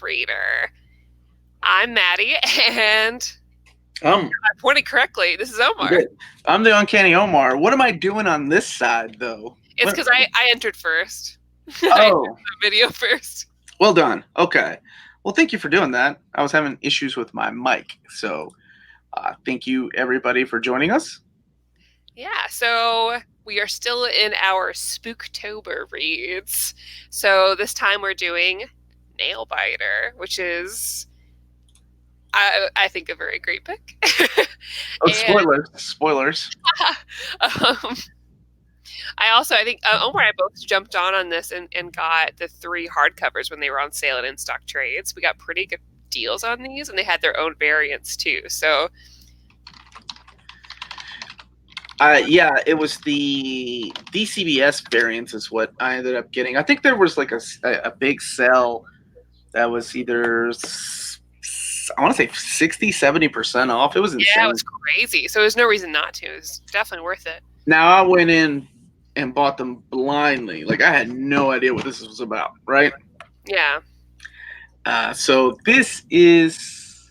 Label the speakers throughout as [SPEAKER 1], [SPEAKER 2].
[SPEAKER 1] reader. I'm Maddie, and
[SPEAKER 2] I
[SPEAKER 1] pointed correctly. This is Omar.
[SPEAKER 2] I'm the Uncanny Omar. What am I doing on this side, though?
[SPEAKER 1] It's because I entered first. I entered
[SPEAKER 2] Oh,
[SPEAKER 1] the video first.
[SPEAKER 2] well done. Okay. Well, thank you for doing that. I was having issues with my mic, so thank you everybody for joining us.
[SPEAKER 1] Yeah, so we are still in our Spooktober reads. So this time we're doing Nailbiter, which is, I think, a very great pick.
[SPEAKER 2] Spoilers.
[SPEAKER 1] I think Omar and I both jumped on this and got the 3 hardcovers when they were on sale at In Stock Trades. We got pretty good deals on these, and they had their own variants too. So,
[SPEAKER 2] yeah, it was the DCBS variants is what I ended up getting. I think there was like a big sale that was either, I want to say 60-70% off. It was insane.
[SPEAKER 1] Yeah, it was crazy. So there's no reason not to. It was definitely worth it.
[SPEAKER 2] Now I went in and bought them blindly. Like I had no idea what this was about, right?
[SPEAKER 1] Yeah.
[SPEAKER 2] So this is,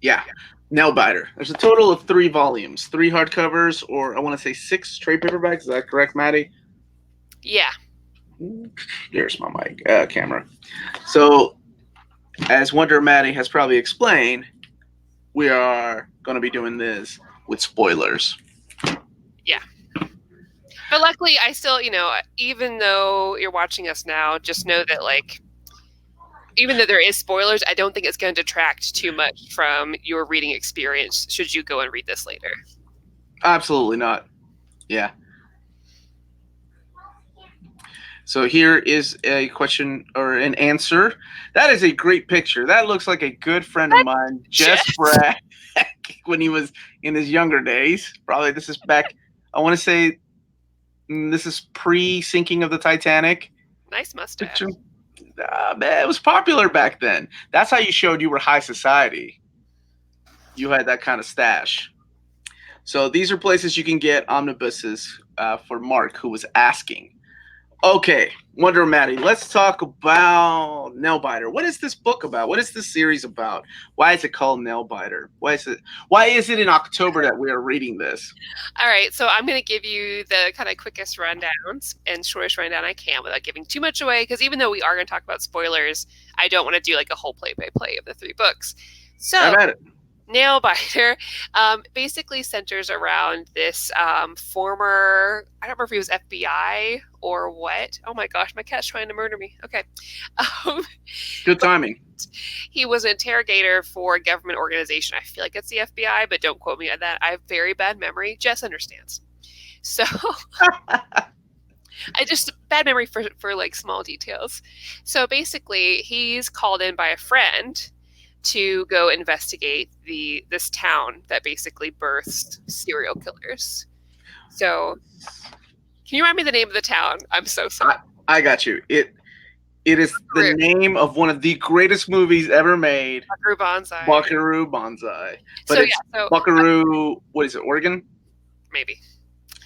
[SPEAKER 2] Nailbiter. There's a total of 3 volumes, 3 hardcovers, or I want to say 6 trade paperbacks. Is that correct, Maddie?
[SPEAKER 1] Yeah.
[SPEAKER 2] There's my mic camera. So, as Wonder Maddie has probably explained, we are going to be doing this with spoilers.
[SPEAKER 1] Yeah. But luckily, I still, even though you're watching us now, just know that, even though there is spoilers, I don't think it's going to detract too much from your reading experience should you go and read this later.
[SPEAKER 2] Absolutely not. Yeah. So here is a question or an answer. That is a great picture. That looks like a good friend of mine, Jess Bragg, when he was in his younger days. Probably this is back, I want to say, this is pre-sinking of the Titanic.
[SPEAKER 1] Nice mustache.
[SPEAKER 2] Man, it was popular back then. That's how you showed you were high society. You had that kind of stash. So these are places you can get omnibuses for Mark, who was asking. Okay, Wonder Maddie, let's talk about Nailbiter. What is this book about? What is this series about? Why is it called Nailbiter? Why is it in October that we are reading this?
[SPEAKER 1] All right, so I'm going to give you the kind of quickest rundowns and shortest rundown I can without giving too much away, because even though we are going to talk about spoilers, I don't want to do a whole play-by-play of the 3 books. So,
[SPEAKER 2] I've had it.
[SPEAKER 1] Nailbiter basically centers around this former, I don't remember if he was FBI or what. Oh my gosh, my cat's trying to murder me. Okay.
[SPEAKER 2] Good timing.
[SPEAKER 1] He was an interrogator for a government organization. I feel like it's the FBI, but don't quote me on that. I have very bad memory. Jess understands. So I just bad memory for small details. So basically, he's called in by a friend to go investigate this town that basically births serial killers. So, can you remind me the name of the town? I'm so sorry.
[SPEAKER 2] I got you. It is the name of one of the greatest movies ever made.
[SPEAKER 1] Buckaroo Banzai.
[SPEAKER 2] Buckaroo Banzai. But
[SPEAKER 1] so,
[SPEAKER 2] it's Buckaroo, what is it, Oregon?
[SPEAKER 1] Maybe.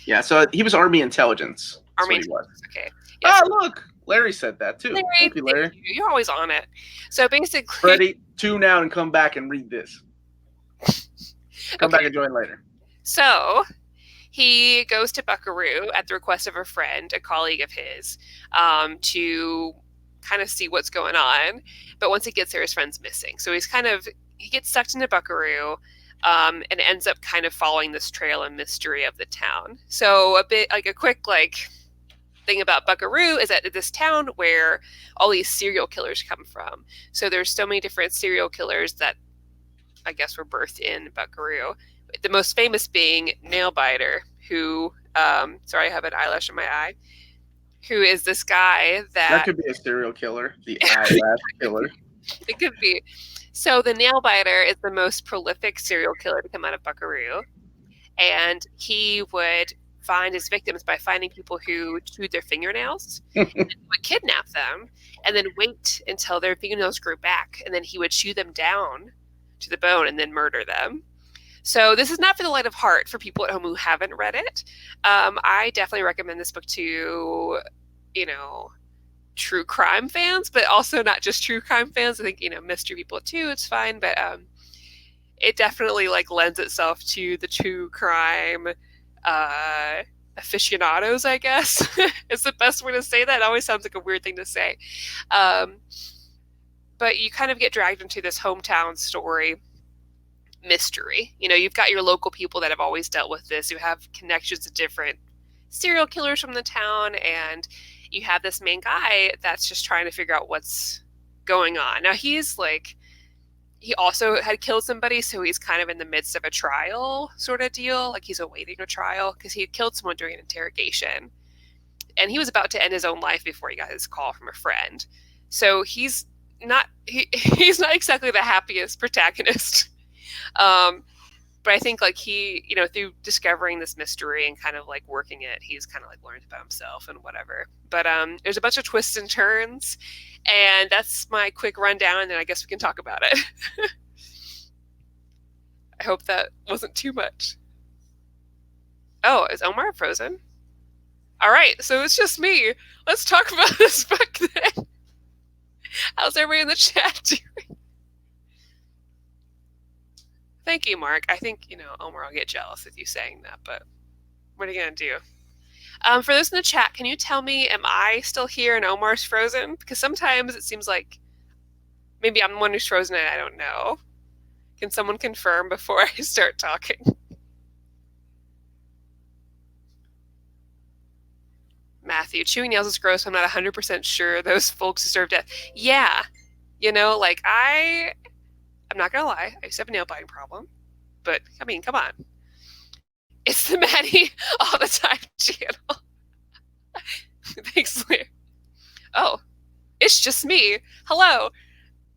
[SPEAKER 2] Yeah, so he was Army Intelligence.
[SPEAKER 1] Army Intelligence, okay.
[SPEAKER 2] Yeah, look, Larry said that too.
[SPEAKER 1] Thank you, Larry. You're always on it. So basically,
[SPEAKER 2] Freddie, tune out and come back and read this. Come back and join later.
[SPEAKER 1] So he goes to Buckaroo at the request of a friend, a colleague of his, to kind of see what's going on. But once he gets there, his friend's missing. So he gets sucked into Buckaroo. And ends up kind of following this trail and mystery of the town. So a bit a quick thing about Buckaroo is that this town where all these serial killers come from. So there's so many different serial killers that I guess were birthed in Buckaroo. The most famous being Nailbiter, who sorry, I have an eyelash in my eye. Who is this guy that
[SPEAKER 2] could be a serial killer, the eyelash killer.
[SPEAKER 1] It could be. So the Nailbiter is the most prolific serial killer to come out of Buckaroo, and he would find his victims by finding people who chewed their fingernails, and would kidnap them, and then wait until their fingernails grew back, and then he would chew them down to the bone and then murder them. So this is not for the light of heart for people at home who haven't read it. I definitely recommend this book to, true crime fans, but also not just true crime fans. I think, mystery people too, it's fine, but it definitely like lends itself to the true crime aficionados, I guess. It's the best way to say that. It always sounds like a weird thing to say. But you kind of get dragged into this hometown story mystery. You've got your local people that have always dealt with this, who have connections to different serial killers from the town, and you have this main guy that's just trying to figure out what's going on. Now he's like, he also had killed somebody, so he's kind of in the midst of a trial sort of deal. Like he's awaiting a trial because he had killed someone during an interrogation. And he was about to end his own life before he got his call from a friend. So he's not exactly the happiest protagonist. But I think like he, through discovering this mystery and kind of like working it, he's kind of like learned about himself and whatever. But there's a bunch of twists and turns, and that's my quick rundown, and then I guess we can talk about it. I hope that wasn't too much. Oh, is Omar frozen? All right, so it's just me. Let's talk about this book then. How's everybody in the chat doing? Thank you, Mark. I think, Omar will get jealous with you saying that, but what are you going to do? For those in the chat, can you tell me, am I still here and Omar's frozen? Because sometimes it seems like maybe I'm the one who's frozen and I don't know. Can someone confirm before I start talking? Matthew, chewing nails is gross. I'm not 100% sure those folks deserve death. Yeah. Like I'm not gonna lie, I used to have a nail biting problem, but I mean, come on. It's the Maddie all the time channel. Thanks, Lear. Oh, it's just me. Hello.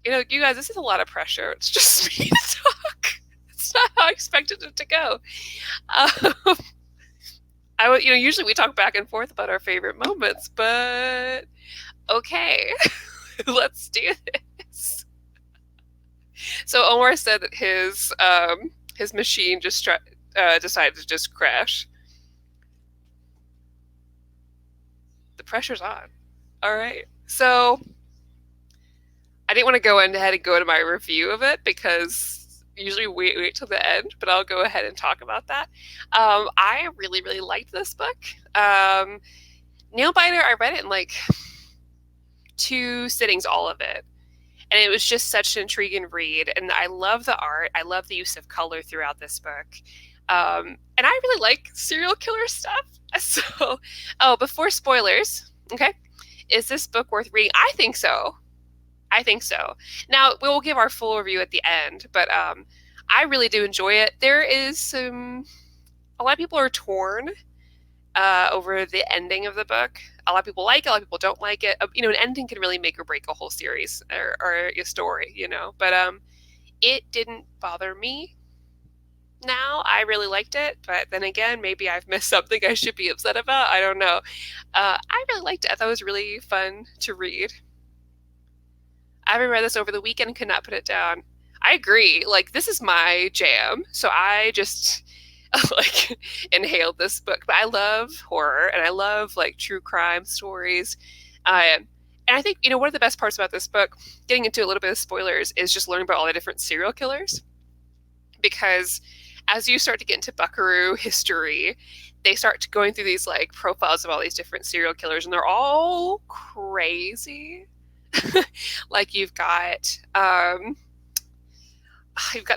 [SPEAKER 1] You guys, this is a lot of pressure. It's just me to talk. It's not how I expected it to go. Usually we talk back and forth about our favorite moments, but okay, let's do this. So Omar said that his machine just decided to just crash. The pressure's on. All right. So I didn't want to go ahead and go into my review of it because usually we wait till the end, but I'll go ahead and talk about that. I really, really liked this book. Nailbiter, I read it in like 2 sittings, all of it. And it was just such an intriguing read. And I love the art. I love the use of color throughout this book. And I really like serial killer stuff. So, before spoilers, okay, is this book worth reading? I think so. Now, we'll give our full review at the end, but I really do enjoy it. There is a lot of people are torn over the ending of the book. A lot of people like it, a lot of people don't like it. An ending can really make or break a whole series or a story, But it didn't bother me. Now, I really liked it, but then again, maybe I've missed something I should be upset about. I don't know. I really liked it. I thought it was really fun to read. I haven't read this over the weekend, could not put it down. I agree. Like, this is my jam. So I just like inhaled this book. But I love horror and I love like true crime stories. And I think, one of the best parts about this book, getting into a little bit of spoilers, is just learning about all the different serial killers. Because as you start to get into Buckaroo history, they start going through these like profiles of all these different serial killers, and they're all crazy. Like you've got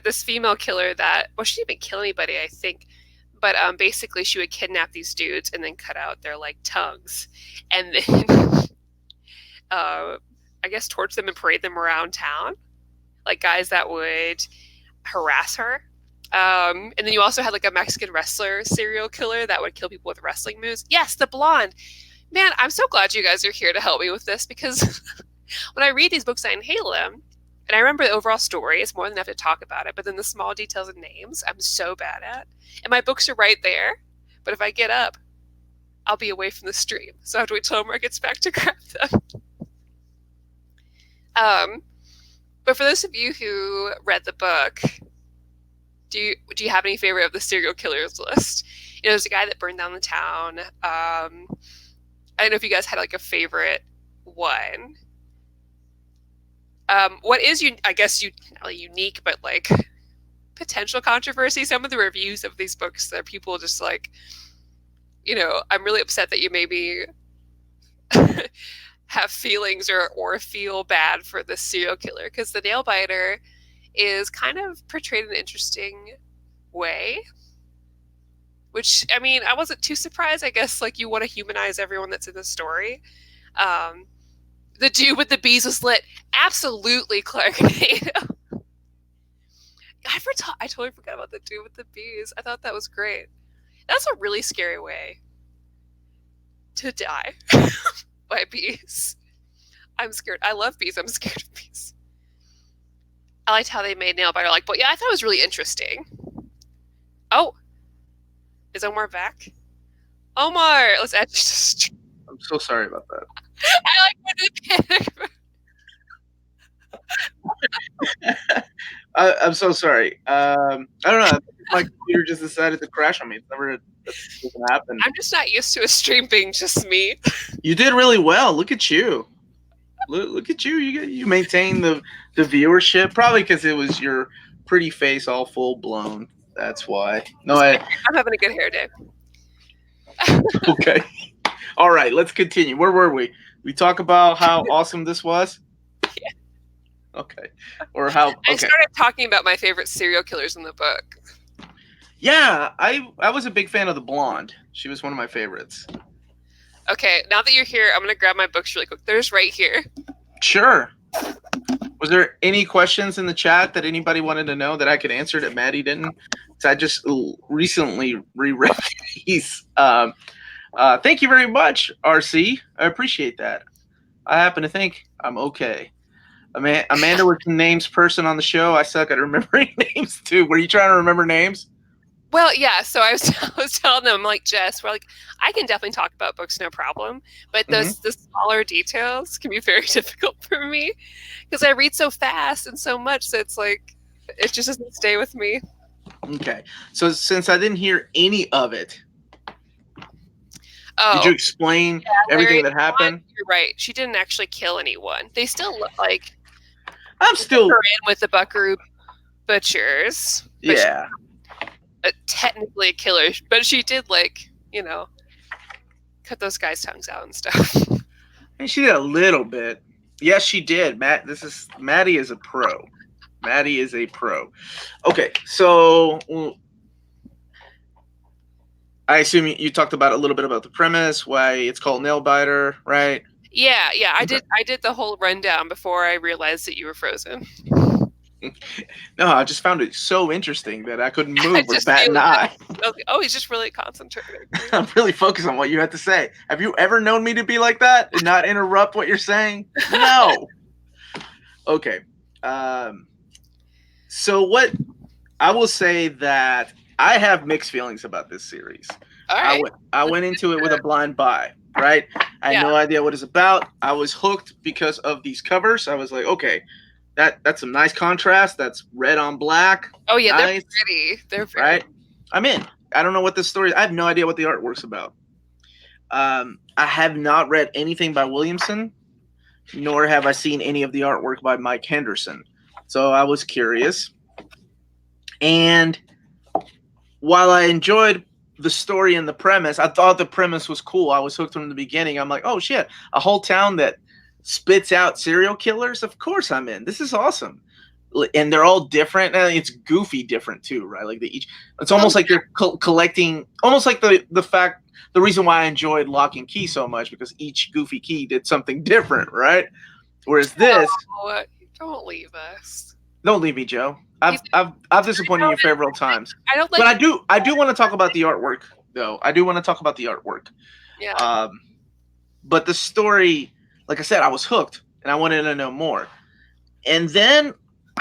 [SPEAKER 1] this female killer that, well, she didn't even kill anybody, I think, but basically she would kidnap these dudes and then cut out their like tongues, and then I guess torture them and parade them around town, like guys that would harass her. And then you also had like a Mexican wrestler serial killer that would kill people with wrestling moves. Yes, the blonde. Man, I'm so glad you guys are here to help me with this, because when I read these books, I inhale them. And I remember the overall story. It's more than enough to talk about it. But then the small details and names, I'm so bad at. And my books are right there. But if I get up, I'll be away from the stream. So I have to wait till Omar gets back to grab them. But for those of you who read the book, do you have any favorite of the serial killers list? There's a guy that burned down the town. I don't know if you guys had like a favorite one. What is, I guess, unique, but like potential controversy? Some of the reviews of these books that people just like, I'm really upset that you maybe have feelings or feel bad for the serial killer, because the Nailbiter is kind of portrayed in an interesting way. Which, I mean, I wasn't too surprised. I guess, like, you want to humanize everyone that's in the story. The dude with the bees was lit. Absolutely, Clark. I totally forgot about the dude with the bees. I thought that was great. That's a really scary way to die by bees. I'm scared. I love bees. I'm scared of bees. I liked how they made Nailbiter like, but yeah, I thought it was really interesting. Oh, is Omar back? Omar, let's add just.
[SPEAKER 2] I'm so sorry about that.
[SPEAKER 1] I like the panic.
[SPEAKER 2] I'm so sorry. I don't know. My computer just decided to crash on me. It doesn't happen.
[SPEAKER 1] I'm just not used to a stream being just me.
[SPEAKER 2] You did really well. Look at you. Look at you. You maintained the viewership, probably because it was your pretty face all full blown. That's why. No, I'm
[SPEAKER 1] having a good hair day.
[SPEAKER 2] Okay. All right, let's continue. Where were we? We talk about how awesome this was?
[SPEAKER 1] Yeah.
[SPEAKER 2] Okay. Or how okay.
[SPEAKER 1] I started talking about my favorite serial killers in the book.
[SPEAKER 2] Yeah, I was a big fan of the blonde. She was one of my favorites.
[SPEAKER 1] Okay, now that you're here, I'm going to grab my books really quick. They're just right here.
[SPEAKER 2] Sure. Was there any questions in the chat that anybody wanted to know that I could answer that Maddie didn't? So I just recently reread these. Thank you very much, RC. I appreciate that. I happen to think I'm okay. Amanda was the names person on the show. I suck at remembering names too. Were you trying to remember names?
[SPEAKER 1] Well, yeah. So I was telling them, like, Jess, we're like, I can definitely talk about books, no problem. But the smaller details can be very difficult for me because I read so fast and so much. So it's like, it just doesn't stay with me.
[SPEAKER 2] Okay. So since I didn't hear any of it, did you explain everything that happened?
[SPEAKER 1] You're right. She didn't actually kill anyone. They still look like
[SPEAKER 2] I'm still
[SPEAKER 1] in with the Buckaroo butchers.
[SPEAKER 2] Yeah.
[SPEAKER 1] Technically a killer, but she did, like, cut those guys' tongues out and stuff.
[SPEAKER 2] And she did a little bit. Yes, she did. Maddie is a pro. Maddie is a pro. Okay, so I assume you talked about a little bit about the premise, why it's called Nailbiter, right?
[SPEAKER 1] Yeah. I did the whole rundown before I realized that you were frozen.
[SPEAKER 2] No, I just found it so interesting that I couldn't move with bat and eye.
[SPEAKER 1] Oh, he's just really concentrating.
[SPEAKER 2] I'm really focused on what you had to say. Have you ever known me to be like that and not interrupt what you're saying? No. Okay. So what I will say that I have mixed feelings about this series.
[SPEAKER 1] All right.
[SPEAKER 2] I went into it with a blind buy, right? I had no idea what it's about. I was hooked because of these covers. I was like, okay, that's some nice contrast. That's red on black.
[SPEAKER 1] Oh yeah,
[SPEAKER 2] nice.
[SPEAKER 1] They're pretty. They're pretty.
[SPEAKER 2] Right. I'm in. I don't know what this story is. I have no idea what the artwork's about. I have not read anything by Williamson, nor have I seen any of the artwork by Mike Henderson. So I was curious. And while I enjoyed the story and the premise, I thought the premise was cool. I was hooked from the beginning. I'm like, oh shit, a whole town that spits out serial killers? Of course I'm in. This is awesome. And they're all different. And it's goofy different too, right? Like it's almost like they're collecting, almost like the reason why I enjoyed Lock and Key so much, because each goofy key did something different, right? Whereas this,
[SPEAKER 1] don't leave us.
[SPEAKER 2] Don't leave me, Joe. I've disappointed you several times.
[SPEAKER 1] I don't like.
[SPEAKER 2] But I do want to talk about the artwork, though. I do want to talk about the artwork.
[SPEAKER 1] Yeah.
[SPEAKER 2] But the story, like I said, I was hooked and I wanted to know more. And then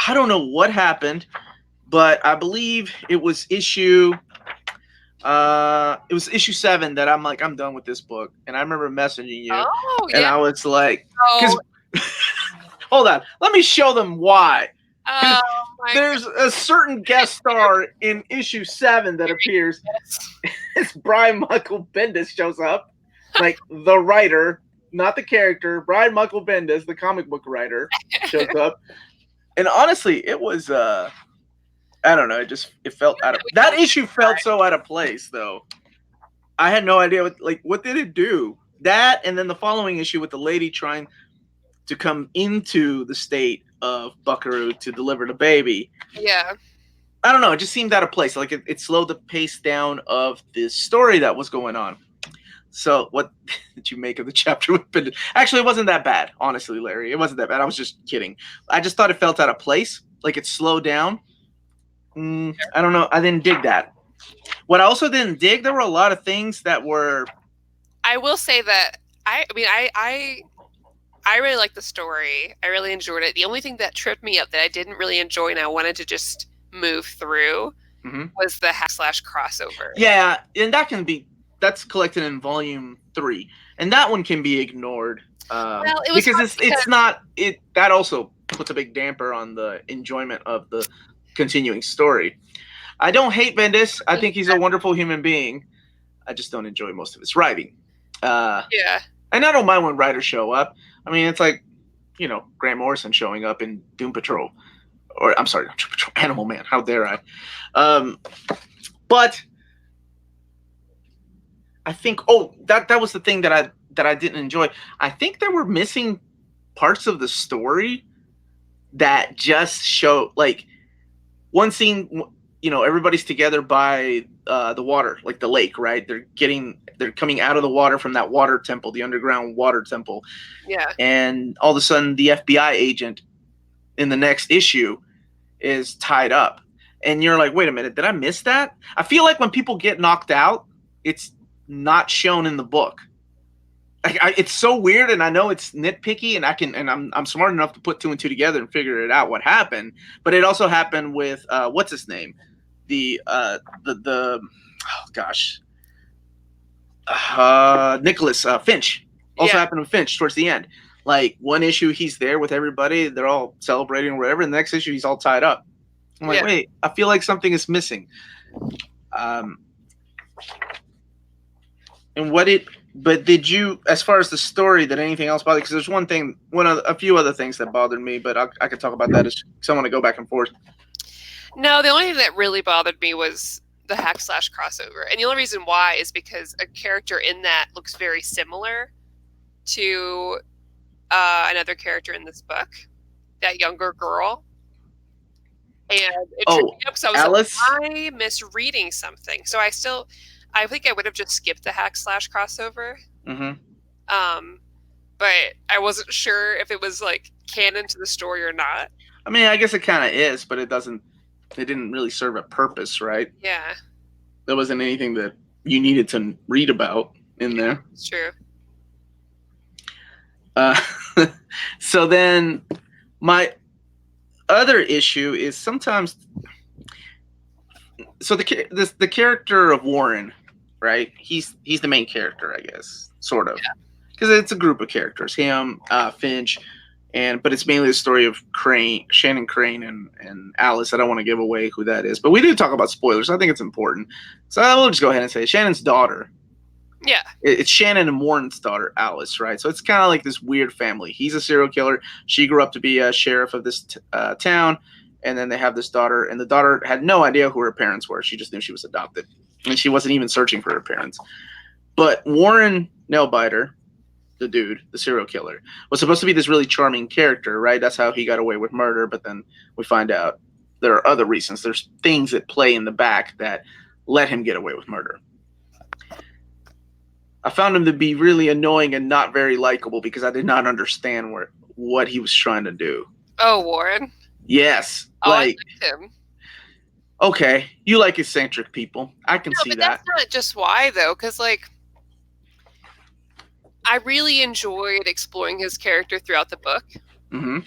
[SPEAKER 2] I don't know what happened, but I believe it was issue 7 that I'm like, I'm done with this book. And I remember messaging you.
[SPEAKER 1] Oh,
[SPEAKER 2] and I was like, hold on, let me show them why. There's a certain guest star in issue 7 that appears. It's Brian Michael Bendis shows up, like the writer, not the character. Brian Michael Bendis, the comic book writer, shows up. And honestly, it was I don't know, it felt out of that issue felt so out of place though. I had no idea what did it do? That and then the following issue with the lady trying to come into the state of Buckaroo to deliver the baby.
[SPEAKER 1] Yeah.
[SPEAKER 2] I don't know, it just seemed out of place. Like it slowed the pace down of this story that was going on. So what did you make of the chapter with Bendis? Actually, it wasn't that bad, honestly, Larry. It wasn't that bad. I was just kidding. I just thought it felt out of place, like it slowed down. I don't know. I didn't dig that. What I also didn't dig, there were a lot of things that were...
[SPEAKER 1] I will say that, I really liked the story. I really enjoyed it. The only thing that tripped me up that I didn't really enjoy and I wanted to just move through was the / crossover.
[SPEAKER 2] Yeah, and that's collected in volume 3. And that one can be ignored. Because that also puts a big damper on the enjoyment of the continuing story. I don't hate Bendis. I think he's a wonderful human being. I just don't enjoy most of his writing.
[SPEAKER 1] Yeah.
[SPEAKER 2] And I don't mind when writers show up. I mean, it's like, Grant Morrison showing up in Doom Patrol. Or, I'm sorry, Doom Patrol, Animal Man. How dare I? But I think, that was the thing that I didn't enjoy. I think there were missing parts of the story that just show, like, one scene, everybody's together by the water, like the lake, right? They're coming out of the water from that water temple, the underground water temple.
[SPEAKER 1] Yeah.
[SPEAKER 2] And all of a sudden, the FBI agent in the next issue is tied up. And you're like, wait a minute, did I miss that? I feel like when people get knocked out, it's not shown in the book. It's so weird, and I know it's nitpicky, and I'm smart enough to put 2 and 2 together and figure it out what happened. But it also happened with what's his name, Nicholas Finch. Also happened with Finch towards the end. Like one issue he's there with everybody, they're all celebrating or whatever, and the next issue he's all tied up. I'm like, wait, I feel like something is missing. But did you, as far as the story, did anything else bother? Because there's a few other things that bothered me, but I could talk about that as someone to go back and forth.
[SPEAKER 1] No, the only thing that really bothered me was the / crossover. And the only reason why is because a character in that looks very similar to another character in this book, that younger girl. And it tripped me up, so I was
[SPEAKER 2] Alice?
[SPEAKER 1] like, am I misreading something? So I think I would have just skipped the / crossover. But I wasn't sure if it was like canon to the story or not.
[SPEAKER 2] I mean, I guess it kind of is, but it didn't really serve a purpose, right?
[SPEAKER 1] Yeah.
[SPEAKER 2] There wasn't anything that you needed to read about in there.
[SPEAKER 1] It's true.
[SPEAKER 2] So then my other issue is sometimes, so the character of Warren, right? He's the main character, I guess, sort of, because it's a group of characters. Him, Finch, but it's mainly the story of Shannon Crane, and Alice. I don't want to give away who that is, but we do talk about spoilers. I think it's important, so I will just go ahead and say Shannon's daughter.
[SPEAKER 1] Yeah,
[SPEAKER 2] it's Shannon and Warren's daughter, Alice, right? So it's kind of like this weird family. He's a serial killer. She grew up to be a sheriff of this town, and then they have this daughter, and the daughter had no idea who her parents were. She just knew she was adopted, and she wasn't even searching for her parents. But Warren Nailbiter, the dude, the serial killer, was supposed to be this really charming character, right? That's how he got away with murder, but then we find out there are other reasons. There's things at play in the back that let him get away with murder. I found him to be really annoying and not very likable because I did not understand what he was trying to do.
[SPEAKER 1] Oh, Warren?
[SPEAKER 2] Yes.
[SPEAKER 1] Oh, I liked him.
[SPEAKER 2] Okay, you like eccentric people. I can see
[SPEAKER 1] but
[SPEAKER 2] that.
[SPEAKER 1] That's not just why, though, because, like, I really enjoyed exploring his character throughout the book.
[SPEAKER 2] Mm-hmm.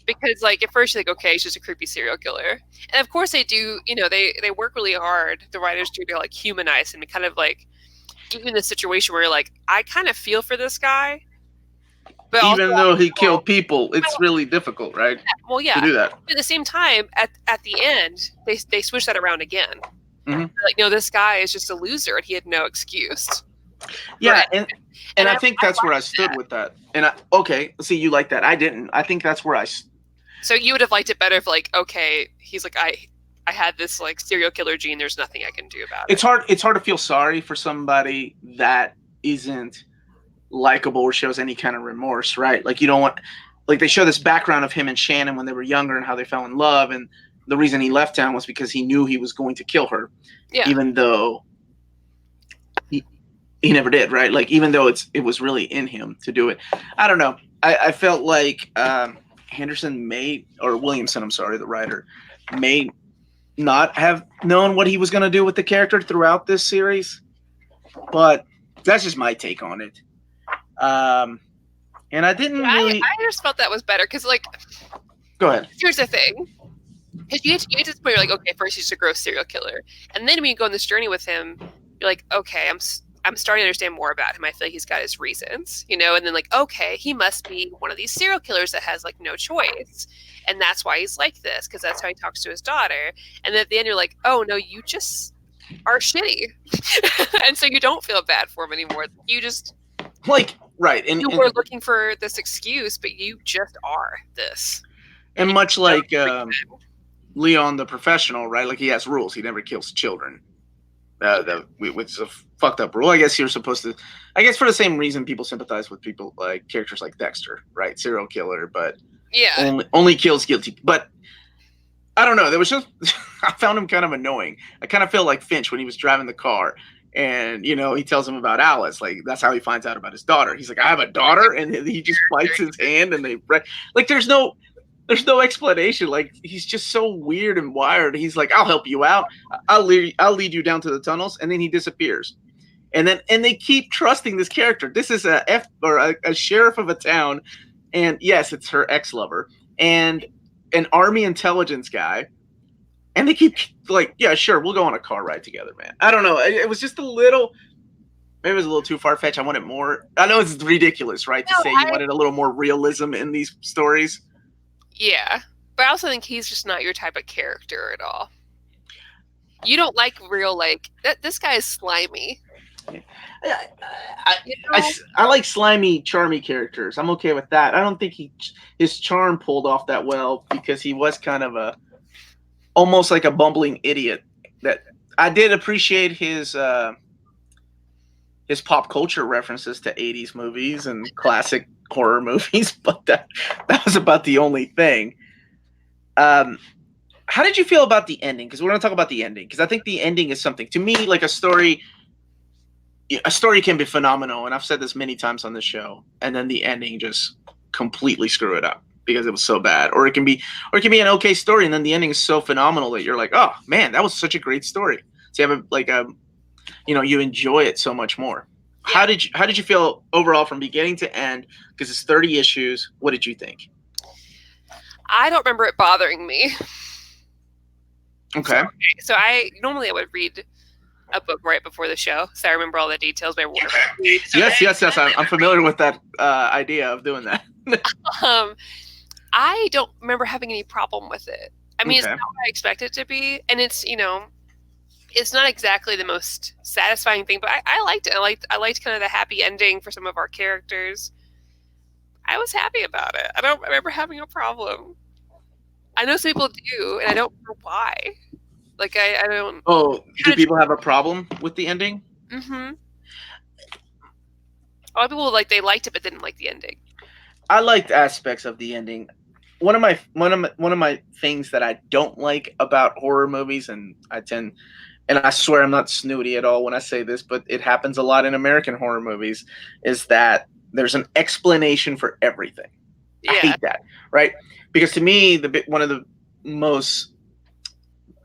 [SPEAKER 1] Because, like, at first you're like, okay, he's just a creepy serial killer. And, of course, they do, they work really hard, the writers do, to, like, humanize him and kind of, like, even the situation where you're like, I kind of feel for this guy. But
[SPEAKER 2] even though he killed people, it's really difficult, right?
[SPEAKER 1] Well, yeah.
[SPEAKER 2] To do that.
[SPEAKER 1] At the same time, at the end, they switch that around again.
[SPEAKER 2] Mm-hmm.
[SPEAKER 1] Like, no, this guy is just a loser and he had no excuse.
[SPEAKER 2] Yeah, and I
[SPEAKER 1] I
[SPEAKER 2] think that's where I
[SPEAKER 1] liked
[SPEAKER 2] stood
[SPEAKER 1] that.
[SPEAKER 2] with that. And okay, see, you like that. I didn't. I think that's where
[SPEAKER 1] So you would have liked it better if, like, okay, he's like, I had this like serial killer gene. There's nothing I can do about it.
[SPEAKER 2] It's hard to feel sorry for somebody that isn't likable or shows any kind of remorse, right? Like you don't want, like they show this background of him and Shannon when they were younger and how they fell in love, and the reason he left town was because he knew he was going to kill her,
[SPEAKER 1] Yeah.
[SPEAKER 2] even though he never did, right? Like even though it was really in him to do it. I don't know. I felt like Henderson may, or Williamson, I'm sorry, the writer, may not have known what he was going to do with the character throughout this series, but that's just my take on it. And I didn't really.
[SPEAKER 1] I just felt that was better because, like,
[SPEAKER 2] Go ahead.
[SPEAKER 1] here's the thing. Because you get to this point, you're like, okay, first he's a gross serial killer, and then when you go on this journey with him, you're like, okay, I'm starting to understand more about him. I feel like he's got his reasons, you know, and then like, okay, he must be one of these serial killers that has like no choice, and that's why he's like this, because that's how he talks to his daughter. And then at the end, you're like, oh no, you just are shitty, and so you don't feel bad for him anymore. You just
[SPEAKER 2] like right, and
[SPEAKER 1] you were looking for this excuse, but you just are this.
[SPEAKER 2] And much like Leon the professional, right? Like he has rules. He never kills children. Which is a fucked up rule. I guess you're supposed to. I guess for the same reason people sympathize with people like characters like Dexter, right? Serial killer, but
[SPEAKER 1] yeah,
[SPEAKER 2] only kills guilty. But I don't know. There was just I found him kind of annoying. I kind of felt like Finch when he was driving the car, and you know he tells him about Alice. Like that's how he finds out about his daughter. He's like, I have a daughter, and he just bites his hand, and they like there's no explanation. Like he's just so weird and wired. He's like, I'll help you out. I'll lead you down to the tunnels, and then he disappears. And they keep trusting this character. This is a sheriff of a town, and yes, it's her ex-lover and an army intelligence guy. And they keep like, yeah, sure, we'll go on a car ride together, man. I don't know. It was just a little. Maybe it was a little too far-fetched. I wanted more. I know it's ridiculous, right, to say you wanted a little more realism in these stories.
[SPEAKER 1] Yeah, but I also think he's just not your type of character at all. You don't like real, like, this guy is slimy.
[SPEAKER 2] I like slimy, charmy characters. I'm okay with that. I don't think his charm pulled off that well because he was kind of almost like a bumbling idiot. That I did appreciate his pop culture references to 80s movies and classic horror movies, but that was about the only thing. How did you feel about the ending? Because we're going to talk about the ending, because I think the ending is something. To me, like a story can be phenomenal, and I've said this many times on this show, and then the ending just completely screw it up because it was so bad. Or it can be an okay story, and then the ending is so phenomenal that you're like, oh man, that was such a great story. So you have you enjoy it so much more. Yeah. How did you feel overall from beginning to end? Because it's 30 issues. What did you think?
[SPEAKER 1] I don't remember it bothering me.
[SPEAKER 2] Okay.
[SPEAKER 1] So I would read a book right before the show, so I remember all the details.
[SPEAKER 2] Yes. I'm familiar with that idea of doing that.
[SPEAKER 1] I don't remember having any problem with it. I mean, It's not what I expect it to be, and it's it's not exactly the most satisfying thing, but I liked it. I liked kind of the happy ending for some of our characters. I was happy about it. I don't remember having a problem. I know some people do, and I don't know why. Like, I don't...
[SPEAKER 2] Oh, do people have a problem with the ending?
[SPEAKER 1] Mm-hmm. A lot of people, like, they liked it, but didn't like the ending.
[SPEAKER 2] I liked aspects of the ending. One of my things that I don't like about horror movies, and I swear I'm not snooty at all when I say this, but it happens a lot in American horror movies, is that there's an explanation for everything. Yeah. I hate that, right? Because to me, one of the most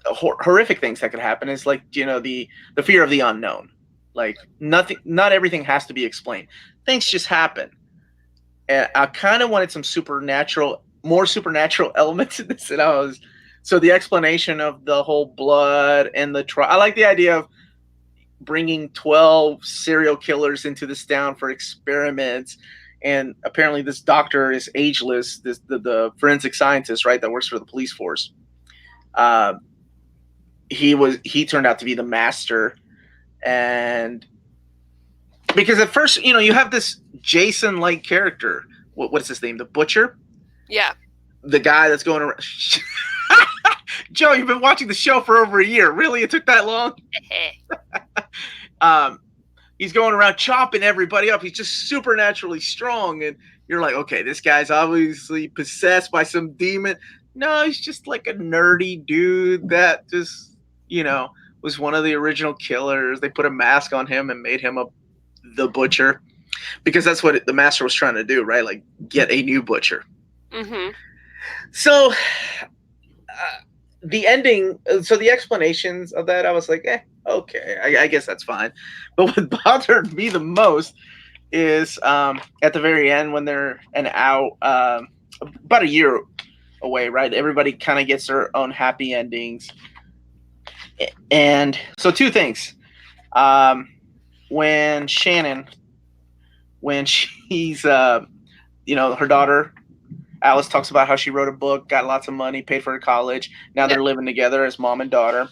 [SPEAKER 2] horrific things that could happen is like, the fear of the unknown. Like not everything has to be explained. Things just happen. And I kind of wanted some more supernatural elements in this. And so the explanation of the whole blood and the trial. I like the idea of bringing 12 serial killers into this town for experiments. And apparently this doctor is ageless, the forensic scientist, right, that works for the police force. He turned out to be the master, and Because at first, you have this Jason-like character. What's his name? The Butcher?
[SPEAKER 1] Yeah.
[SPEAKER 2] The guy that's going around. Joe, you've been watching the show for over a year. Really? It took that long? He's going around chopping everybody up. He's just supernaturally strong. And you're like, okay, this guy's obviously possessed by some demon. No, he's just like a nerdy dude that just, was one of the original killers. They put a mask on him and made him the Butcher. Because that's what the Master was trying to do, right? Like, get a new Butcher.
[SPEAKER 1] Mm-hmm.
[SPEAKER 2] So, the ending, so the explanations of that, I was like, okay, I guess that's fine. But what bothered me the most is at the very end when they're about a year away, right? Everybody kind of gets their own happy endings. And so two things. When Shannon, when she's, her daughter, Alice talks about how she wrote a book, got lots of money, paid for her college. Now they're living together as mom and daughter.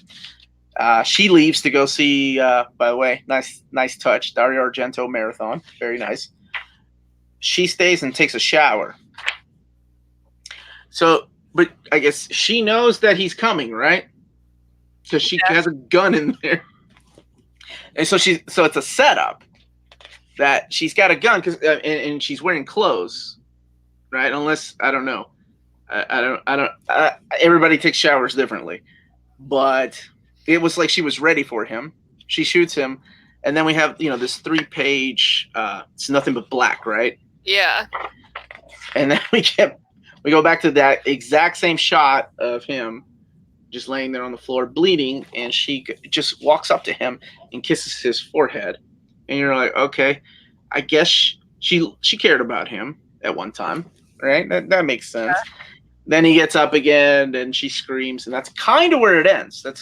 [SPEAKER 2] She leaves to go see, by the way, nice touch, Dario Argento marathon. Very nice. She stays and takes a shower. So, but I guess she knows that he's coming, right? Because she has a gun in there. And so it's a setup that she's got a gun and she's wearing clothes. Right, unless I don't know, everybody takes showers differently, but it was like she was ready for him. She shoots him, and then we have this 3-page. It's nothing but black, right?
[SPEAKER 1] Yeah.
[SPEAKER 2] And then we go back to that exact same shot of him just laying there on the floor bleeding, and she just walks up to him and kisses his forehead, and you're like, okay, I guess she cared about him at one time. Right? That makes sense. Yeah. Then he gets up again and she screams, and that's kind of where it ends. I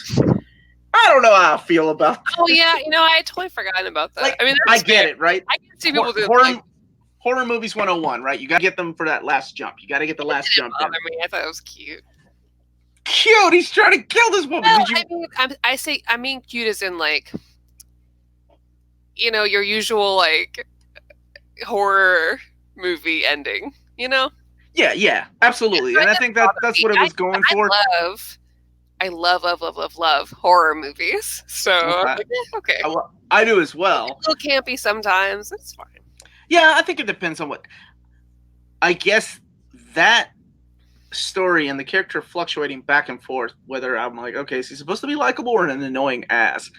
[SPEAKER 2] don't know how I feel about that.
[SPEAKER 1] Oh, yeah. I totally forgotten about that.
[SPEAKER 2] Like, I get it, right?
[SPEAKER 1] I can see people do
[SPEAKER 2] horror movies 101, right? You got to get them for that last jump. You got to get the last jump in.
[SPEAKER 1] I thought it was cute.
[SPEAKER 2] Cute? He's trying to kill this woman.
[SPEAKER 1] Well, I mean cute as in, like, your usual, like, horror movie ending.
[SPEAKER 2] Yeah, absolutely. And I think that's what it was going for.
[SPEAKER 1] I love horror movies. So, okay.
[SPEAKER 2] I do as well.
[SPEAKER 1] It's a little campy sometimes. It's fine.
[SPEAKER 2] Yeah, I think it depends on what. I guess that story and the character fluctuating back and forth, whether I'm like, okay, is he supposed to be likable or an annoying ass?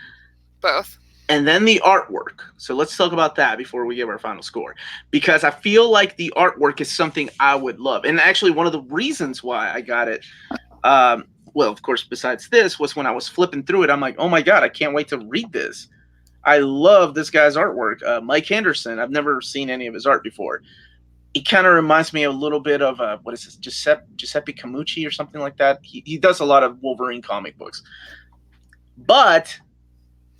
[SPEAKER 1] Both.
[SPEAKER 2] And then the artwork. So let's talk about that before we give our final score. Because I feel like the artwork is something I would love. And actually one of the reasons why I got it, well, of course, besides this, was when I was flipping through it, I'm like, oh my God, I can't wait to read this. I love this guy's artwork. Mike Henderson, I've never seen any of his art before. He kind of reminds me a little bit of, what is this, Giuseppe Camucci or something like that. He does a lot of Wolverine comic books. But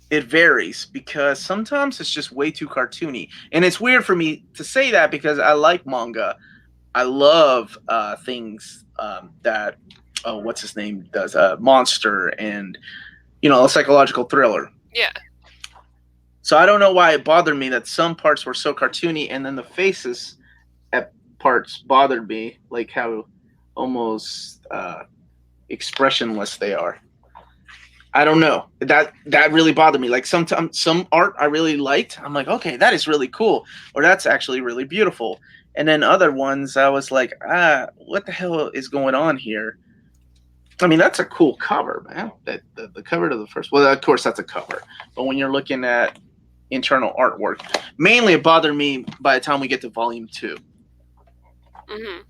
[SPEAKER 2] it varies because sometimes it's just way too cartoony. And it's weird for me to say that because I like manga. I love things that, what's his name does, Monster and, a psychological thriller.
[SPEAKER 1] Yeah.
[SPEAKER 2] So I don't know why it bothered me that some parts were so cartoony and then the faces at parts bothered me, like how almost expressionless they are. I don't know. That really bothered me. Like sometimes some art I really liked. I'm like, okay, that is really cool. Or that's actually really beautiful. And then other ones I was like, what the hell is going on here? I mean, that's a cool cover, man. The cover to the first. Well, of course, that's a cover. But when you're looking at internal artwork, mainly it bothered me by the time we get to volume 2.
[SPEAKER 1] Mm-hmm.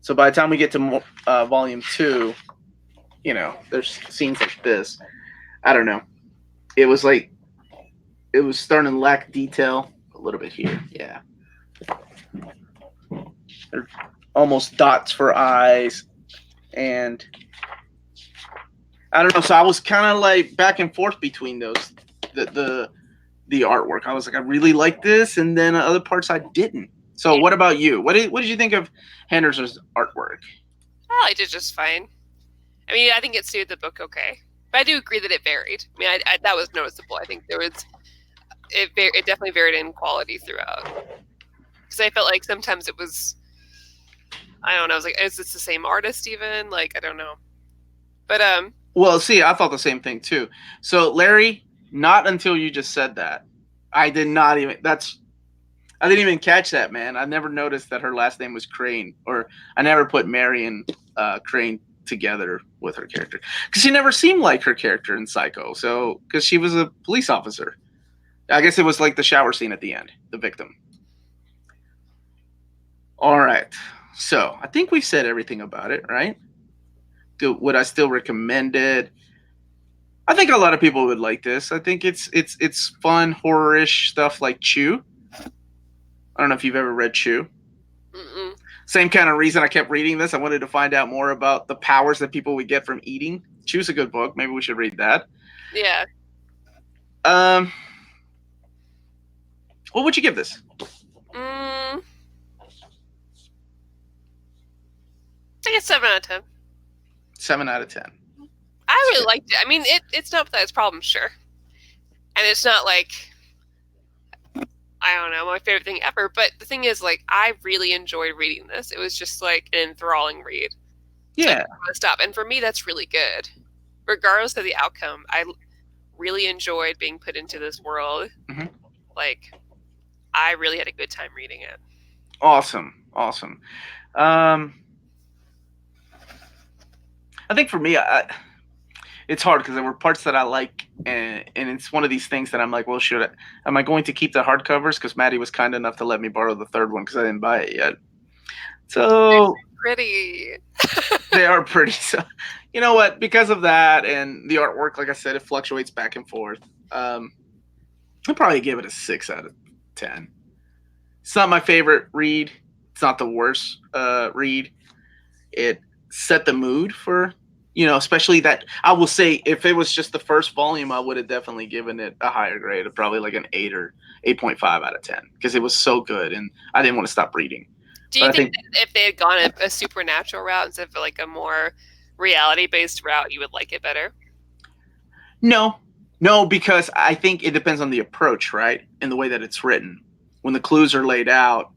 [SPEAKER 2] So by the time we get to volume 2, there's scenes like this. I don't know. It was starting to lack detail a little bit here. Yeah. They're almost dots for eyes. And I don't know. So I was kind of like back and forth between those, the artwork. I was like, I really like this. And then other parts I didn't. So what about you? What did you think of Henderson's artwork?
[SPEAKER 1] I did just fine. I mean, I think it suited the book okay. But I do agree that it varied. I mean, that was noticeable. I think there was it definitely varied in quality throughout. Because I felt like sometimes it was, I don't know, I was like, is this the same artist even? Like, I don't know. But
[SPEAKER 2] Well, see, I thought the same thing too. So, Larry, not until you just said that, I did not even. I didn't even catch that, man. I never noticed that her last name was Crane, or I never put Marion Crane together with her character because she never seemed like her character in Psycho. So, because she was a police officer, I guess it was like the shower scene at the end, the victim. All right, so I think we've said everything about it, right? Would I still recommend it? I think a lot of people would like this. I think it's fun horror-ish stuff like Chew. I don't know if you've ever read Chew.
[SPEAKER 1] mm-mm.
[SPEAKER 2] Same kind of reason I kept reading this. I wanted to find out more about the powers that people would get from eating. Chew's a good book. Maybe we should read that.
[SPEAKER 1] Yeah.
[SPEAKER 2] What would you give this?
[SPEAKER 1] I think it's 7 out of 10.
[SPEAKER 2] 7 out of 10.
[SPEAKER 1] I really liked it. I mean, it's not without its problems, sure. And it's not like, I don't know, my favorite thing ever. But the thing is, like, I really enjoyed reading this. It was just like an enthralling read.
[SPEAKER 2] Yeah.
[SPEAKER 1] So I didn't want to stop. And for me, that's really good. Regardless of the outcome, I really enjoyed being put into this world.
[SPEAKER 2] Mm-hmm.
[SPEAKER 1] Like, I really had a good time reading it.
[SPEAKER 2] Awesome. I think for me, it's hard because there were parts that I like, and it's one of these things that I'm like, well, am I going to keep the hardcovers? Because Maddie was kind enough to let me borrow the third one because I didn't buy it yet. So
[SPEAKER 1] pretty.
[SPEAKER 2] They are pretty. So, you know what? Because of that and the artwork, like I said, it fluctuates back and forth. I'll probably give it a 6 out of 10. It's not my favorite read. It's not the worst read. It set the mood for, especially that. I will say, if it was just the first volume, I would have definitely given it a higher grade, of probably like an 8 or 8.5 out of 10, because it was so good and I didn't want to stop reading.
[SPEAKER 1] Do you think that if they had gone a supernatural route instead of like a more reality-based route, you would like it better?
[SPEAKER 2] No, because I think it depends on the approach, right? And the way that it's written. When the clues are laid out,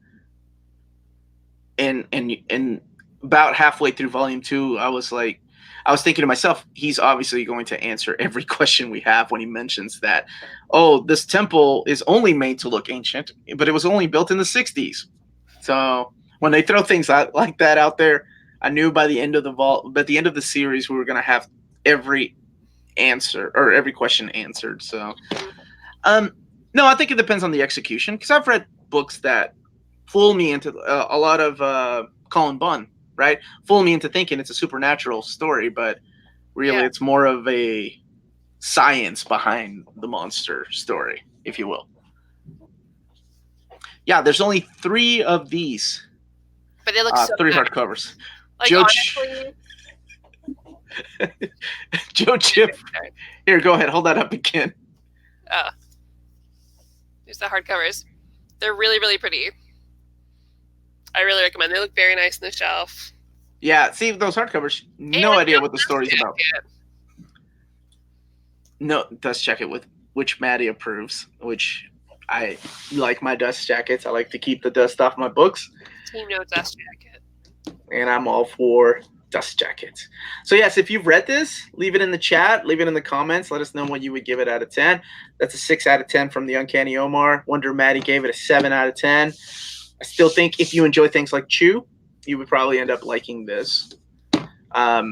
[SPEAKER 2] and about halfway through volume 2, I was thinking to myself, he's obviously going to answer every question we have when he mentions that, oh, this temple is only made to look ancient, but it was only built in the 60s. So when they throw things like that out there, I knew by the end of the series, we were going to have every answer or every question answered. So, no, I think it depends on the execution, because I've read books that fool me into a lot of Colin Bunn, right? Fool me into thinking it's a supernatural story, but really it's more of a science behind the monster story, if you will. Yeah, there's only 3 of these.
[SPEAKER 1] But they look so
[SPEAKER 2] 3
[SPEAKER 1] nice.
[SPEAKER 2] hardcovers.
[SPEAKER 1] Like, honestly,
[SPEAKER 2] Joe Chip. Here, go ahead. Hold that up again.
[SPEAKER 1] Oh. Here's the hardcovers. They're really, really pretty. I really recommend. They look very nice on the shelf.
[SPEAKER 2] Yeah, see those hardcovers. No idea what the story's about. No, dust jacket with which Maddie approves, which I like my dust jackets. I like to keep the dust off my books.
[SPEAKER 1] Team no dust jacket.
[SPEAKER 2] And I'm all for dust jackets. So yes, if you've read this, leave it in the chat, leave it in the comments. Let us know what you would give it out of 10. That's a 6 out of 10 from the Uncanny Omar. Wonder Maddie gave it a 7 out of 10. I still think if you enjoy things like Chew, you would probably end up liking this. Now,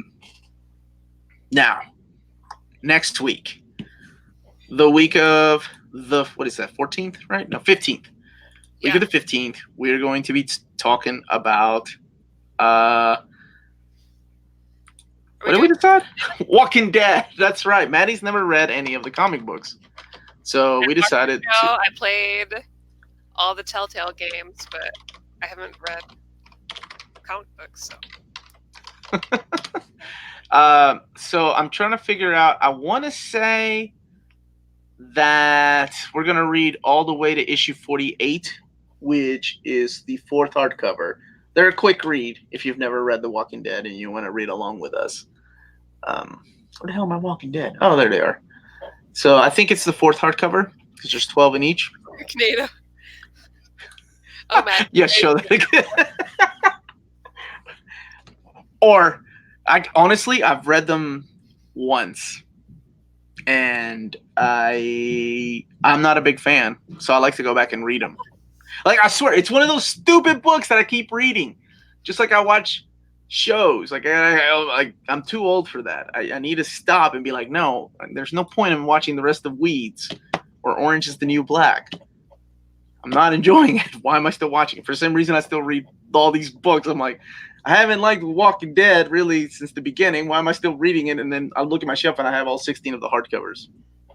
[SPEAKER 2] next week, the week of the, 14th, right? No, 15th. Week of the 15th, we're going to be talking about, what did we decide? Walking Dead. That's right. Maddie's never read any of the comic books. So we decided
[SPEAKER 1] I played all the Telltale games, but I haven't read comic books.
[SPEAKER 2] So I'm trying to figure out, I want to say that we're going to read all the way to issue 48, which is the 4th hardcover. They're a quick read if you've never read The Walking Dead and you want to read along with us. Where the hell am I Walking Dead? Oh, there they are. So I think it's the 4th hardcover. Because there's 12 in each.
[SPEAKER 1] Sharknado. Oh, man.
[SPEAKER 2] Yeah, show that again. Or, honestly, I've read them once, and I'm not a big fan, so I like to go back and read them. Like, I swear, it's one of those stupid books that I keep reading, just like I watch shows. Like, I'm too old for that. I need to stop and be like, no, there's no point in watching the rest of Weeds or Orange is the New Black. I'm not enjoying it. Why am I still watching it? For some reason, I still read all these books. I'm like, I haven't liked Walking Dead really since the beginning. Why am I still reading it? And then I look at my shelf and I have all 16 of the hardcovers.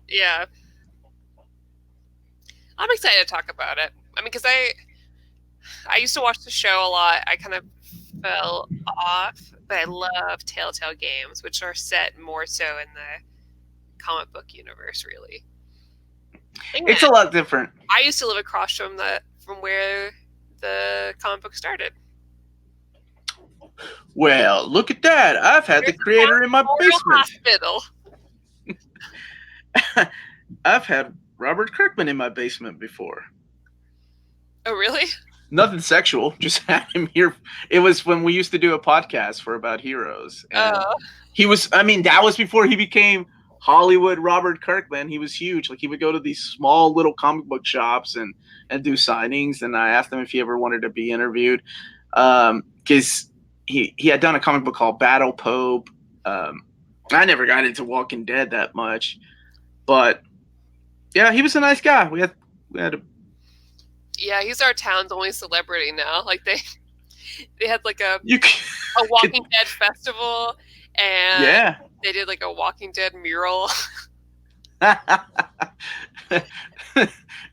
[SPEAKER 1] Yeah. I'm excited to talk about it. I mean, because I used to watch the show a lot. I kind of fell off, but I love Telltale games, which are set more so in the comic book universe, really.
[SPEAKER 2] It's a lot different.
[SPEAKER 1] I used to live across from where the comic book started.
[SPEAKER 2] Well, look at that. I've had the creator in my basement.
[SPEAKER 1] Hospital.
[SPEAKER 2] I've had Robert Kirkman in my basement before.
[SPEAKER 1] Oh, really?
[SPEAKER 2] Nothing sexual. Just had him here. It was when we used to do a podcast for About Heroes. He was, I mean, that was before he became Hollywood Robert Kirkman. He was huge. Like, he would go to these small little comic book shops and do signings. And I asked him if he ever wanted to be interviewed. Because he had done a comic book called Battle Pope. I never got into Walking Dead that much. But, yeah, he was a nice guy. We had a...
[SPEAKER 1] Yeah, he's our town's only celebrity now. Like, they had like a Walking Dead festival, and they did like a Walking Dead mural.
[SPEAKER 2] I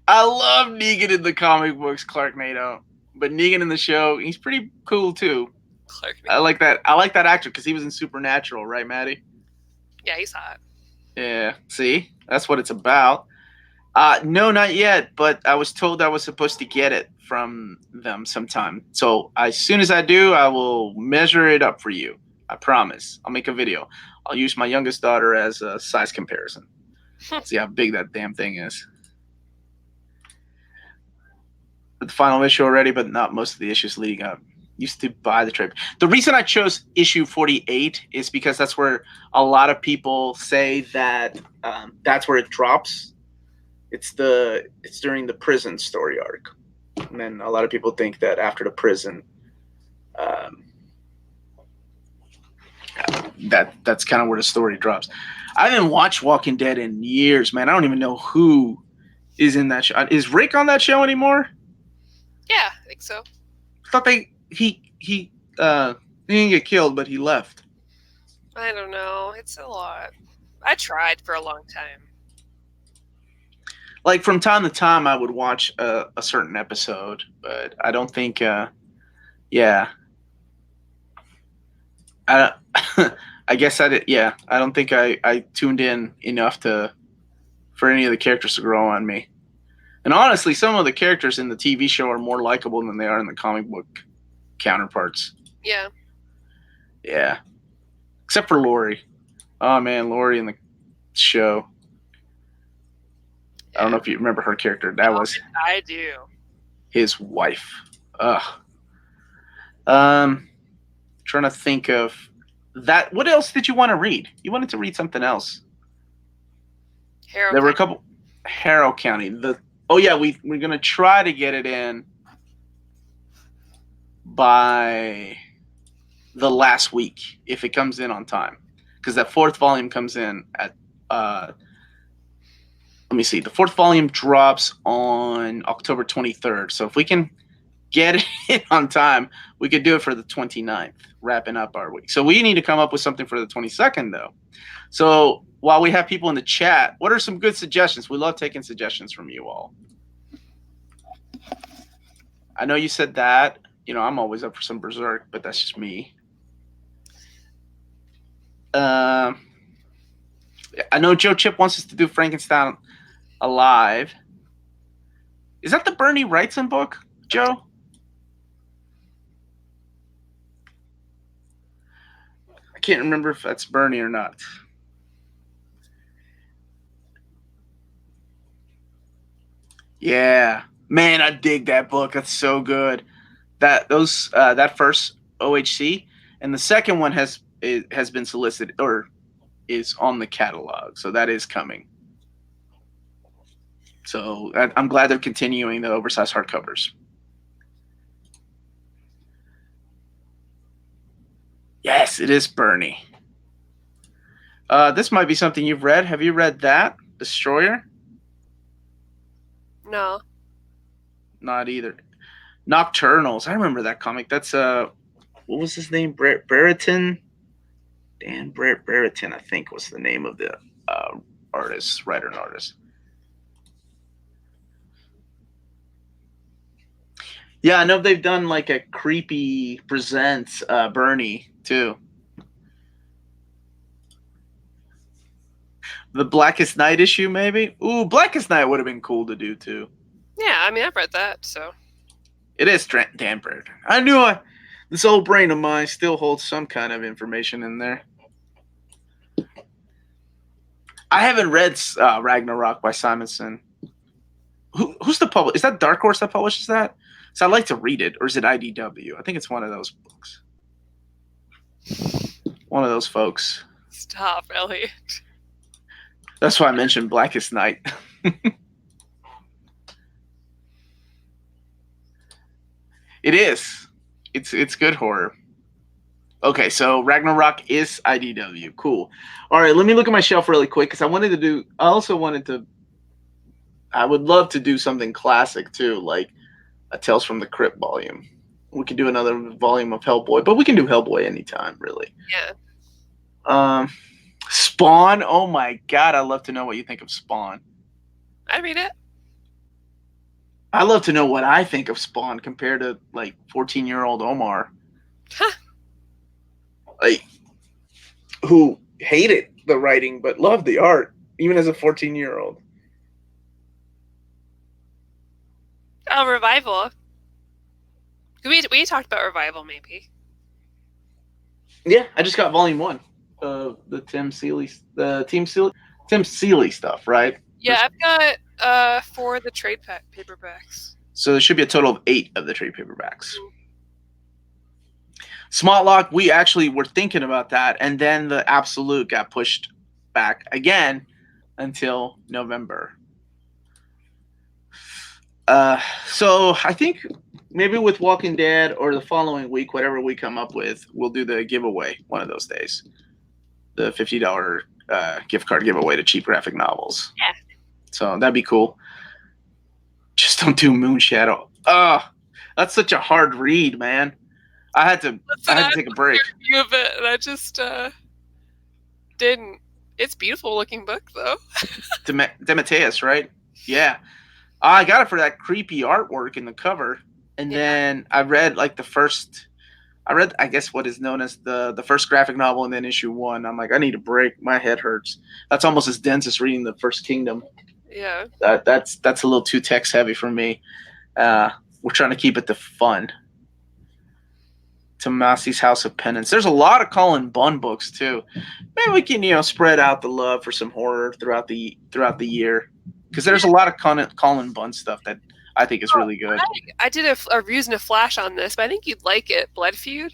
[SPEAKER 2] love Negan in the comic books, Clarknado, but Negan in the show, he's pretty cool too. I like that actor because he was in Supernatural, right, Maddie?
[SPEAKER 1] Yeah, he's hot.
[SPEAKER 2] Yeah, see, that's what it's about. No, not yet, but I was told I was supposed to get it from them sometime. So as soon as I do, I will measure it up for you. I promise. I'll make a video. I'll use my youngest daughter as a size comparison. See how big that damn thing is. The final issue already, but not most of the issues leading up. Used to buy the trade. The reason I chose issue 48 is because that's where a lot of people say that that's where it drops. It's during the prison story arc, and then a lot of people think that after the prison, that's kind of where the story drops. I haven't watched Walking Dead in years, man. I don't even know who is in that show. Is Rick on that show anymore?
[SPEAKER 1] Yeah, I think so.
[SPEAKER 2] I thought he didn't get killed, but he left.
[SPEAKER 1] I don't know. It's a lot. I tried for a long time.
[SPEAKER 2] Like, from time to time, I would watch a certain episode, but I don't think, yeah. I guess I did, yeah. I don't think I tuned in enough for any of the characters to grow on me. And honestly, some of the characters in the TV show are more likable than they are in the comic book counterparts.
[SPEAKER 1] Yeah.
[SPEAKER 2] Yeah. Except for Lori. Oh, man, Lori in the show. I don't know if you remember her character. That was...
[SPEAKER 1] I do.
[SPEAKER 2] His wife. Ugh. Trying to think of that. What else did you want to read? You wanted to read something else. There were a couple... Harrow County. We're going to try to get it in by the last week, if it comes in on time. Because that fourth volume comes in at... let me see. The fourth volume drops on October 23rd. So if we can get it on time, we could do it for the 29th, wrapping up our week. So we need to come up with something for the 22nd, though. So while we have people in the chat, what are some good suggestions? We love taking suggestions from you all. I know you said that. You know, I'm always up for some Berserk, but that's just me. I know Joe Chip wants us to do Frankenstein Alive. Is that the Bernie Wrightson book, Joe? I can't remember if that's Bernie or not. Yeah, man, I dig that book. That's so good. That first OHC and the second one has been solicited or is on the catalog, so that is coming. So I'm glad they're continuing the oversized hardcovers. Yes, it is Bernie. This might be something you've read. Have you read that Destroyer?
[SPEAKER 1] No.
[SPEAKER 2] Not either. Nocturnals. I remember that comic. That's what was his name? Brereton. Dan Brereton, I think, was the name of the writer and artist. Yeah, I know they've done like a creepy presents Bernie too. The Blackest Night issue, maybe. Ooh, Blackest Night would have been cool to do too.
[SPEAKER 1] Yeah, I mean, I've read that, so.
[SPEAKER 2] It is Dan Brereton. I knew this old brain of mine still holds some kind of information in there. I haven't read Ragnarok by Simonson. Who's the publisher? Is that Dark Horse that publishes that? So I'd like to read it, or is it IDW? I think it's one of those books. One of those folks.
[SPEAKER 1] Stop, Elliot.
[SPEAKER 2] That's why I mentioned Blackest Night. It is. It's good horror. Okay, so Ragnarok is IDW. Cool. All right, let me look at my shelf really quick because I would love to do something classic too, like a Tales from the Crypt volume. We could do another volume of Hellboy, but we can do Hellboy anytime, really.
[SPEAKER 1] Yeah.
[SPEAKER 2] Spawn. Oh my god, I'd love to know what you think of Spawn.
[SPEAKER 1] I'd read it.
[SPEAKER 2] I'd love to know what I think of Spawn compared to like 14-year-old Omar.
[SPEAKER 1] Huh.
[SPEAKER 2] Like, who hated the writing but loved the art, even as a 14-year-old.
[SPEAKER 1] Oh, Revival. We talked about Revival, maybe.
[SPEAKER 2] Yeah, I just got volume 1 of the Tim Seeley stuff, right?
[SPEAKER 1] Yeah, I've got 4 of the trade paperbacks.
[SPEAKER 2] So there should be a total of 8 of the trade paperbacks. Smotlock, we actually were thinking about that, and then the Absolute got pushed back again until November. So I think maybe with Walking Dead or the following week, whatever we come up with, we'll do the giveaway one of those days. The $50 gift card giveaway to Cheap Graphic Novels.
[SPEAKER 1] Yeah.
[SPEAKER 2] So that'd be cool. Just don't do Moonshadow. That's such a hard read, man. I had to take a break.
[SPEAKER 1] Of it, and I just didn't. It's a beautiful looking book, though.
[SPEAKER 2] DeMatteis, right? Yeah. I got it for that creepy artwork in the cover. And then I read like I guess what is known as the first graphic novel and then issue 1. I'm like, I need a break. My head hurts. That's almost as dense as reading the First Kingdom.
[SPEAKER 1] Yeah.
[SPEAKER 2] That's a little too text heavy for me. We're trying to keep it to fun. Tomasi's House of Penance. There's a lot of Colin Bunn books too. Maybe we can, spread out the love for some horror throughout the year, because there's a lot of Colin Bunn stuff that I think is really good.
[SPEAKER 1] I did a reviews and a flash on this, but I think you'd like it. Blood Feud.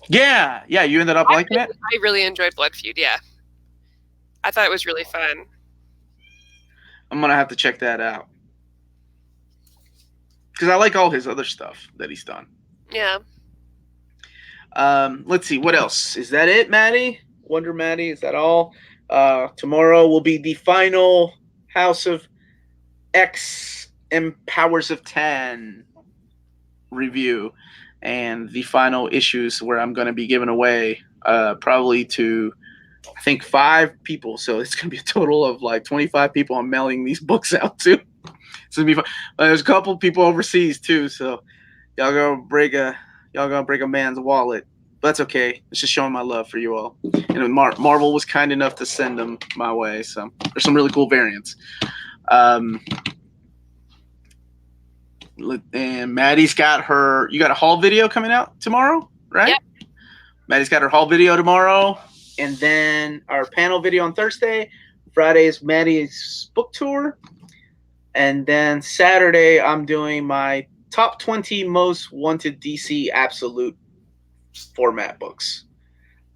[SPEAKER 2] Yeah, you ended up liking it.
[SPEAKER 1] I really enjoyed Blood Feud. Yeah, I thought it was really fun.
[SPEAKER 2] I'm gonna have to check that out because I like all his other stuff that he's done.
[SPEAKER 1] Yeah.
[SPEAKER 2] Let's see, what else? Is that it, Maddie? Wonder Maddie, is that all? Tomorrow will be the final House of X and Powers of 10 review and the final issues where I'm going to be giving away probably to, I think, 5 people. So it's going to be a total of like 25 people I'm mailing these books out to. It's going to be fun. There's a couple people overseas too, so y'all gonna break a man's wallet. But that's okay. It's just showing my love for you all. And Marvel was kind enough to send them my way, so there's some really cool variants. And Maddie's got you got a haul video coming out tomorrow, right?
[SPEAKER 1] Yep.
[SPEAKER 2] Maddie's got her haul video tomorrow, and then our panel video on Thursday. Friday is Maddie's book tour. And then Saturday, I'm doing my top 20 most wanted DC Absolute format books.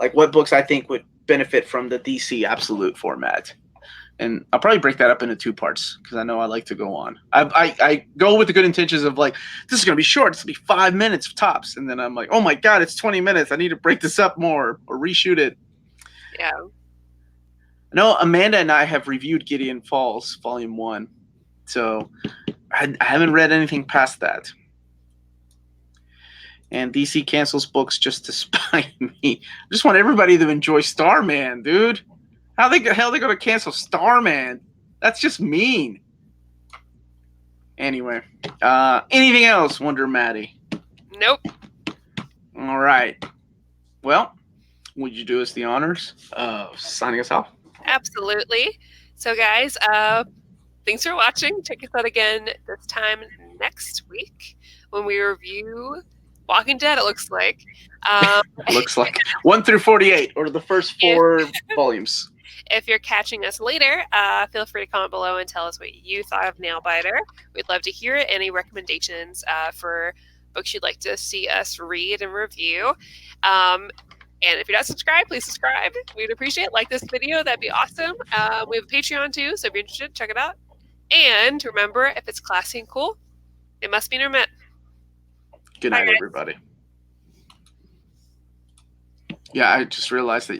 [SPEAKER 2] Like what books I think would benefit from the DC Absolute format. And I'll probably break that up into 2 parts because I know I like to go on. I go with the good intentions of like, this is going to be short. It's going to be 5 minutes tops. And then I'm like, oh my God, it's 20 minutes. I need to break this up more or reshoot it.
[SPEAKER 1] Yeah.
[SPEAKER 2] No, Amanda and I have reviewed Gideon Falls Volume 1. So I haven't read anything past that. And DC cancels books just to spite me. I just want everybody to enjoy Starman, dude. How the hell are they going to cancel Starman? That's just mean. Anyway, anything else, Wonder Maddie?
[SPEAKER 1] Nope.
[SPEAKER 2] All right. Well, would you do us the honors of signing us off?
[SPEAKER 1] Absolutely. So, guys, thanks for watching. Check us out again this time next week when we review Walking Dead, it looks like.
[SPEAKER 2] Looks like 1 through 48, or the first 4 volumes.
[SPEAKER 1] If you're catching us later, feel free to comment below and tell us what you thought of Nailbiter. We'd love to hear it. Any recommendations for books you'd like to see us read and review. And if you're not subscribed, please subscribe. We'd appreciate it. Like this video. That'd be awesome. We have a Patreon too, so if you're interested, check it out. And remember, if it's classy and cool, it must be Nermet.
[SPEAKER 2] Good night, everybody. Yeah, I just realized that